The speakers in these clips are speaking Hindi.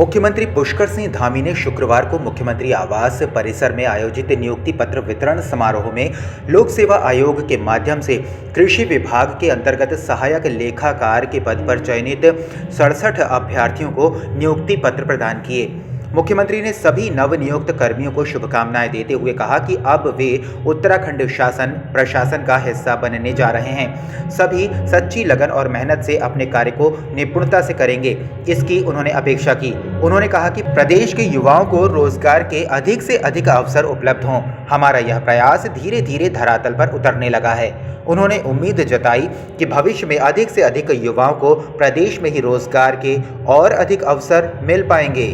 मुख्यमंत्री पुष्कर सिंह धामी ने शुक्रवार को मुख्यमंत्री आवास परिसर में आयोजित नियुक्ति पत्र वितरण समारोह में लोक सेवा आयोग के माध्यम से कृषि विभाग के अंतर्गत सहायक लेखाकार के पद पर चयनित 67 अभ्यर्थियों को नियुक्ति पत्र प्रदान किए। मुख्यमंत्री ने सभी नवनियुक्त कर्मियों को शुभकामनाएं देते हुए कहा कि अब वे उत्तराखंड शासन प्रशासन का हिस्सा बनने जा रहे हैं। सभी सच्ची लगन और मेहनत से अपने कार्य को निपुणता से करेंगे, इसकी उन्होंने अपेक्षा की। उन्होंने कहा कि प्रदेश के युवाओं को रोजगार के अधिक से अधिक अवसर उपलब्ध हों। हमारा यह प्रयास धीरे धीरे धरातल पर उतरने लगा है। उन्होंने उम्मीद जताई कि भविष्य में अधिक से अधिक युवाओं को प्रदेश में ही रोजगार के और अधिक अवसर मिल पाएंगे।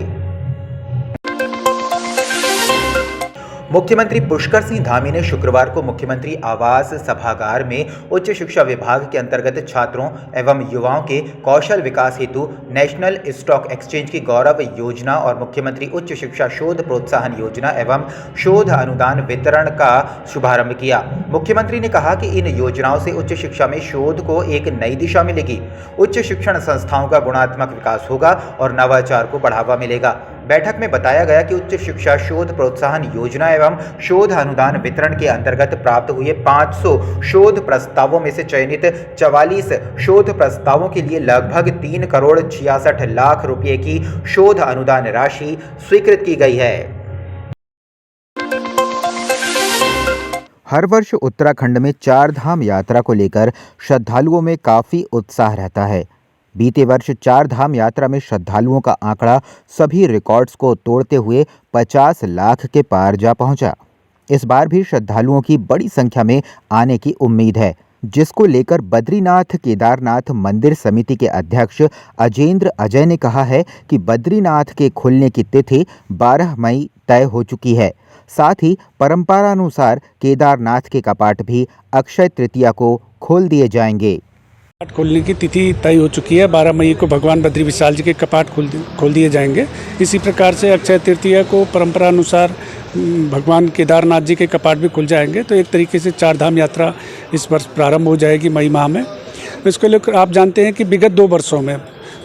मुख्यमंत्री पुष्कर सिंह धामी ने शुक्रवार को मुख्यमंत्री आवास सभागार में उच्च शिक्षा विभाग के अंतर्गत छात्रों एवं युवाओं के कौशल विकास हेतु नेशनल स्टॉक एक्सचेंज की गौरव योजना और मुख्यमंत्री उच्च शिक्षा शोध प्रोत्साहन योजना एवं शोध अनुदान वितरण का शुभारंभ किया। मुख्यमंत्री ने कहा कि इन योजनाओं से उच्च शिक्षा में शोध को एक नई दिशा मिलेगी, उच्च शिक्षण संस्थाओं का गुणात्मक विकास होगा और नवाचार को बढ़ावा मिलेगा। बैठक में बताया गया कि उच्च शिक्षा शोध प्रोत्साहन योजना एवं शोध अनुदान वितरण के अंतर्गत प्राप्त हुए 500 शोध प्रस्तावों में से चयनित 44 शोध प्रस्तावों के लिए लगभग 3 करोड़ 66 लाख रुपए की शोध अनुदान राशि स्वीकृत की गई है। हर वर्ष उत्तराखंड में चार धाम यात्रा को लेकर श्रद्धालुओं में काफी उत्साह रहता है। बीते वर्ष चार धाम यात्रा में श्रद्धालुओं का आंकड़ा सभी रिकॉर्ड्स को तोड़ते हुए 50 लाख के पार जा पहुंचा। इस बार भी श्रद्धालुओं की बड़ी संख्या में आने की उम्मीद है, जिसको लेकर बद्रीनाथ केदारनाथ मंदिर समिति के अध्यक्ष अजेंद्र अजय ने कहा है कि बद्रीनाथ के खुलने की तिथि 12 मई तय हो चुकी है। साथ ही परंपरानुसार केदारनाथ के कपाट भी अक्षय तृतीया को खोल दिए जाएंगे। कपाट खोलने की तिथि तय हो चुकी है। 12 मई को भगवान बद्री विशाल जी के कपाट खोल दिए जाएंगे। इसी प्रकार से अक्षय तृतीया को परंपरा अनुसार भगवान केदारनाथ जी के कपाट भी खुल जाएंगे। तो एक तरीके से चार धाम यात्रा इस वर्ष प्रारंभ हो जाएगी मई माह में। इसको लेकर आप जानते हैं कि विगत 2 वर्षों में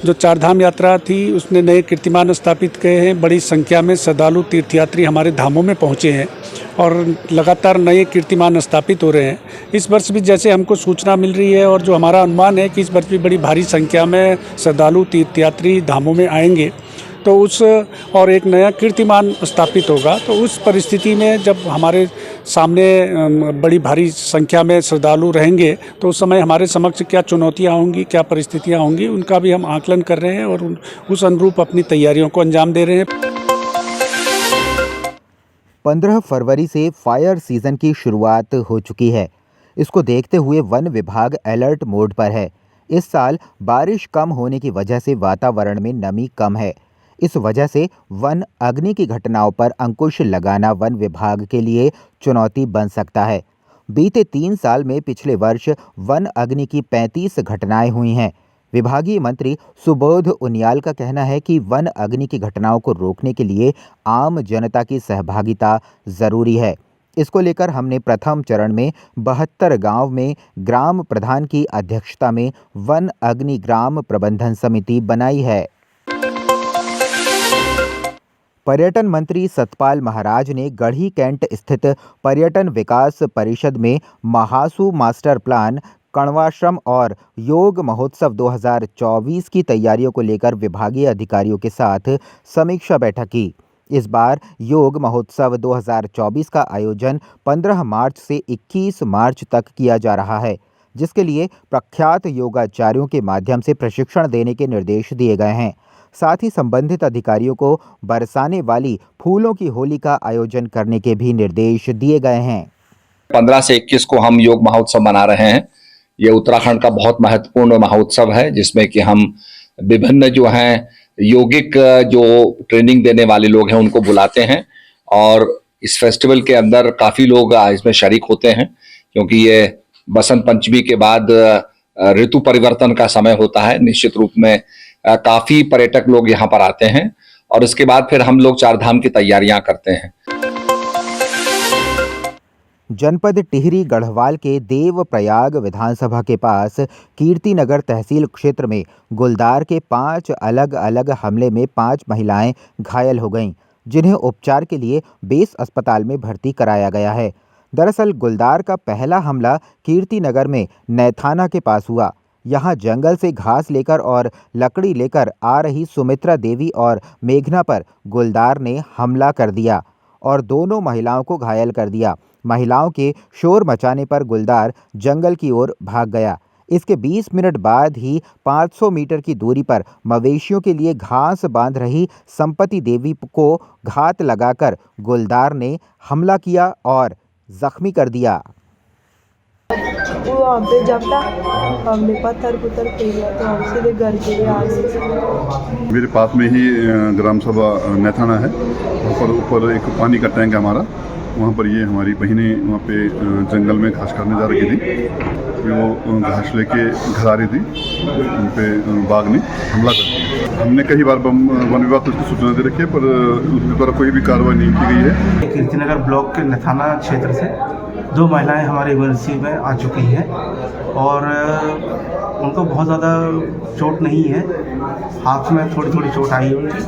जो चार धाम यात्रा थी उसने नए कीर्तिमान स्थापित किए हैं। बड़ी संख्या में श्रद्धालु तीर्थयात्री हमारे धामों में पहुँचे हैं और लगातार नए कीर्तिमान स्थापित हो रहे हैं। इस वर्ष भी जैसे हमको सूचना मिल रही है और जो हमारा अनुमान है कि इस वर्ष भी बड़ी भारी संख्या में श्रद्धालु तीर्थयात्री धामों में आएंगे, तो उस और एक नया कीर्तिमान स्थापित होगा। तो उस परिस्थिति में जब हमारे सामने बड़ी भारी संख्या में श्रद्धालु रहेंगे तो उस समय हमारे समक्ष क्या चुनौतियां होंगी, क्या परिस्थितियां होंगी, उनका भी हम आकलन कर रहे हैं और उस अनुरूप अपनी तैयारियों को अंजाम दे रहे हैं। 15 फरवरी से फायर सीजन की शुरुआत हो चुकी है। इसको देखते हुए वन विभाग अलर्ट मोड पर है। इस साल बारिश कम होने की वजह से वातावरण में नमी कम है। इस वजह से वन अग्नि की घटनाओं पर अंकुश लगाना वन विभाग के लिए चुनौती बन सकता है। बीते 3 साल में पिछले वर्ष वन अग्नि की 35 घटनाएं हुई हैं। विभागीय मंत्री सुबोध उनियाल का कहना है कि वन अग्नि की घटनाओं को रोकने के लिए आम जनता की सहभागिता जरूरी है। इसको लेकर हमने प्रथम चरण में 72 गांव में ग्राम प्रधान की अध्यक्षता में वन अग्नि ग्राम प्रबंधन समिति बनाई है। पर्यटन मंत्री सतपाल महाराज ने गढ़ी कैंट स्थित पर्यटन विकास परिषद में महासू मास्टर प्लान, कण्वाश्रम और योग महोत्सव 2024 की तैयारियों को लेकर विभागीय अधिकारियों के साथ समीक्षा बैठक की। इस बार योग महोत्सव 2024 का आयोजन 15 मार्च से 21 मार्च तक किया जा रहा है, जिसके लिए प्रख्यात योगाचार्यों के माध्यम से प्रशिक्षण देने के निर्देश दिए गए हैं। साथ ही संबंधित अधिकारियों को बरसाने वाली फूलों की होली का आयोजन करने के भी निर्देश दिए गए हैं। 15 से 21 को हम योग महोत्सव मना रहे हैं। ये उत्तराखंड का बहुत महत्वपूर्ण महोत्सव है, जिसमें कि हम विभिन्न जो हैं योगिक जो ट्रेनिंग देने वाले लोग हैं उनको बुलाते हैं और इस फेस्टिवल के अंदर काफी लोग इसमें शरीक होते हैं, क्योंकि ये बसंत पंचमी के बाद ऋतु परिवर्तन का समय होता है। निश्चित रूप में काफी पर्यटक लोग यहाँ पर आते हैं और इसके बाद फिर हम लोग चार धाम की तैयारियां करते हैं। जनपद टिहरी गढ़वाल के देवप्रयाग विधानसभा के पास कीर्तिनगर तहसील क्षेत्र में गुलदार के 5 अलग अलग हमले में 5 महिलाएं घायल हो गईं, जिन्हें उपचार के लिए बेस अस्पताल में भर्ती कराया गया है। दरअसल गुलदार का पहला हमला कीर्तिनगर में नैथाना के पास हुआ। यहां जंगल से घास लेकर और लकड़ी लेकर आ रही सुमित्रा देवी और मेघना पर गुलदार ने हमला कर दिया और दोनों महिलाओं को घायल कर दिया। महिलाओं के शोर मचाने पर गुलदार जंगल की ओर भाग गया। इसके 20 मिनट बाद ही 500 मीटर की दूरी पर मवेशियों के लिए घास बांध रही संपत्ति देवी को घात लगाकर गुलदार ने हमला किया और जख्मी कर दिया। वो वहाँ पे जमता हमने पत्थर फेंका तो हम सीधे घर के लिए आ गए। मेरे पास में ही ग्राम सभा नैथाना है, वहाँ पर ऊपर एक पानी का टैंक है हमारा। वहाँ पर ये हमारी बहनें वहाँ पे जंगल में घास काटने जा रही थी। वो घास लेके घर आ रही थी, उन पे बाघ ने हमला कर दिया। हमने कई बार वन विभाग को उसकी सूचना दे रखी है, पर उसके द्वारा कोई भी कार्रवाई नहीं की गई है। कीर्तिनगर ब्लॉक के नैथाना क्षेत्र से 2 महिलाएं हमारे इमरजेंसी में आ चुकी हैं और उनको बहुत ज़्यादा चोट नहीं है, हाथ में थोड़ी थोड़ी चोट आई है उनकी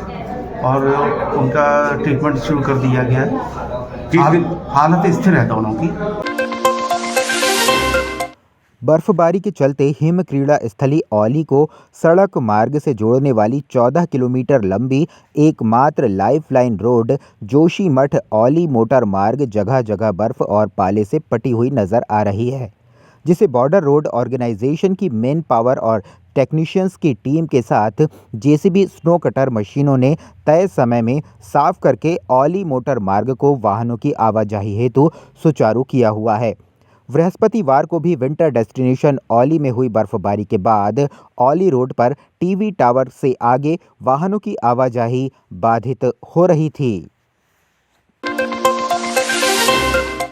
और उनका ट्रीटमेंट शुरू कर दिया गया है। हालत स्थिर है दोनों की। बर्फबारी के चलते हिम क्रीड़ा स्थली औली को सड़क मार्ग से जोड़ने वाली 14 किलोमीटर लंबी एकमात्र lifeline road Joshimath Auli motor मार्ग जगह जगह बर्फ और पाले से पटी हुई नजर आ रही है, जिसे बॉर्डर रोड ऑर्गेनाइजेशन की मेन पावर और टेक्नीशियंस की टीम के साथ जेसीबी स्नो कटर मशीनों ने तय समय में साफ करके औली मोटर मार्ग को वाहनों की आवाजाही हेतु सुचारू किया हुआ है। बृहस्पतिवार को भी विंटर डेस्टिनेशन औली में हुई बर्फबारी के बाद औली रोड पर टीवी टावर से आगे वाहनों की आवाजाही बाधित हो रही थी।